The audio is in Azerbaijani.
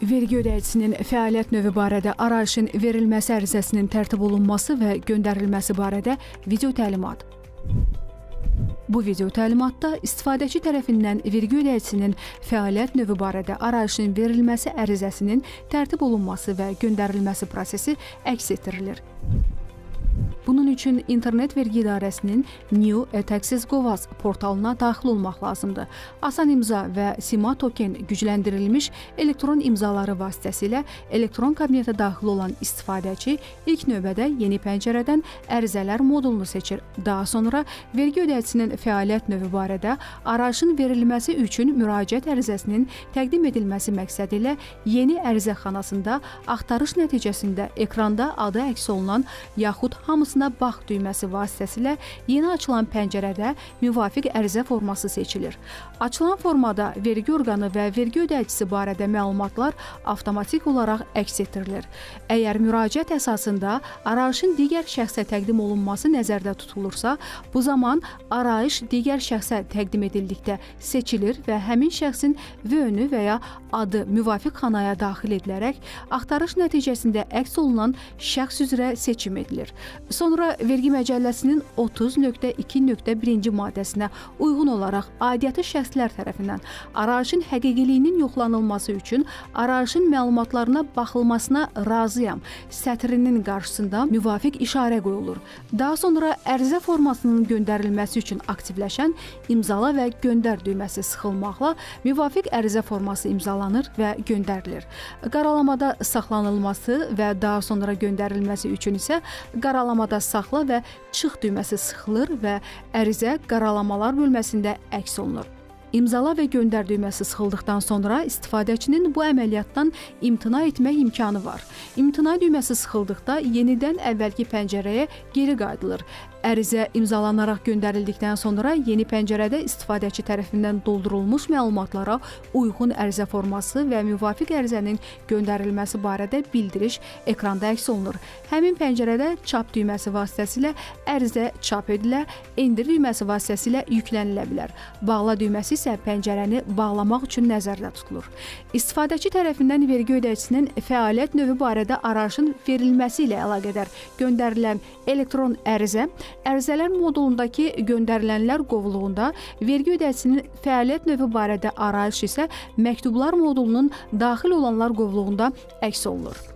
Vergi ödəyicisinin fəaliyyət növü barədə arayışın verilməsi ərizəsinin tərtib olunması və göndərilməsi barədə video təlimat. Bu video təlimatda istifadəçi tərəfindən vergi ödəyicisinin fəaliyyət növü barədə arayışın verilməsi ərizəsinin tərtib olunması və göndərilməsi prosesi əks etdirilir. Bunun üçün İnternet Vergi İdarəsinin New e-Taxes.gov.az portalına daxil olmaq lazımdır. Asan imza və Sima token gücləndirilmiş elektron imzaları vasitəsilə elektron kabinetə daxil olan istifadəçi ilk növbədə yeni pəncərədən ərizələr modulunu seçir. Daha sonra vergi ödəyicisinin fəaliyyət növü barədə arayışın verilməsi üçün müraciət ərizəsinin təqdim edilməsi məqsədi ilə yeni ərizə xanasında axtarış nəticəsində ekranda adı əks olunan yaxud hamısına bax düyməsi vasitəsilə yeni açılan pəncərədə müvafiq ərizə forması seçilir. Açılan formada vergi orqanı və vergi ödəyicisi barədə məlumatlar avtomatik olaraq əks etdirilir. Əgər müraciət əsasında arayışın digər şəxsə təqdim olunması nəzərdə tutulursa, bu zaman arayış digər şəxsə təqdim edildikdə seçilir və həmin şəxsin vönü və ya adı müvafiq xanaya daxil edilərək axtarış nəticəsində əks olunan şəxs üzrə seçim edilir. Sonra vergi məcəlləsinin 30.2.1-ci maddəsinə uyğun olaraq aidiyyatı şəxslər tərəfindən arayışın həqiqiliyinin yoxlanılması üçün arayışın məlumatlarına baxılmasına razıyam sətrinin qarşısında müvafiq işarə qoyulur. Daha sonra ərizə formasının göndərilməsi üçün aktivləşən imzala və göndər düyməsi sıxılmaqla müvafiq ərizə forması imzalanır və göndərilir. Qaralamada saxlanılması və daha sonra göndərilməsi üçün isə qaralamada saxla və çıx düyməsi sıxılır və ərizə qaralamalar bölməsində əks olunur. İmzala və göndər düyməsi sıxıldıqdan sonra istifadəçinin bu əməliyyatdan imtina etmək imkanı var. İmtina düyməsi sıxıldıqda yenidən əvvəlki pəncərəyə geri qayıdılır. Ərizə imzalanaraq göndərildikdən sonra yeni pəncərədə istifadəçi tərəfindən doldurulmuş məlumatlara uyğun ərizə forması və müvafiq ərizənin göndərilməsi barədə bildiriş ekranda əks olunur. Həmin pəncərədə çap düyməsi vasitəsilə ərizə çap edilə, endir düyməsi vasitəsilə yüklənilə bilər. Bağla düyməsi isə pəncərəni bağlamaq üçün nəzərdə tutulur. İstifadəçi tərəfindən vergi ödəyicisinin fəaliyyət növü barədə arayışın verilməsi ilə əlaqədar göndərilən elektron ərizələr modulundakı göndərilənlər qovluğunda, vergi ödəyicisinin fəaliyyət növü barədə arayış isə məktublar modulunun daxil olanlar qovluğunda əks olunur.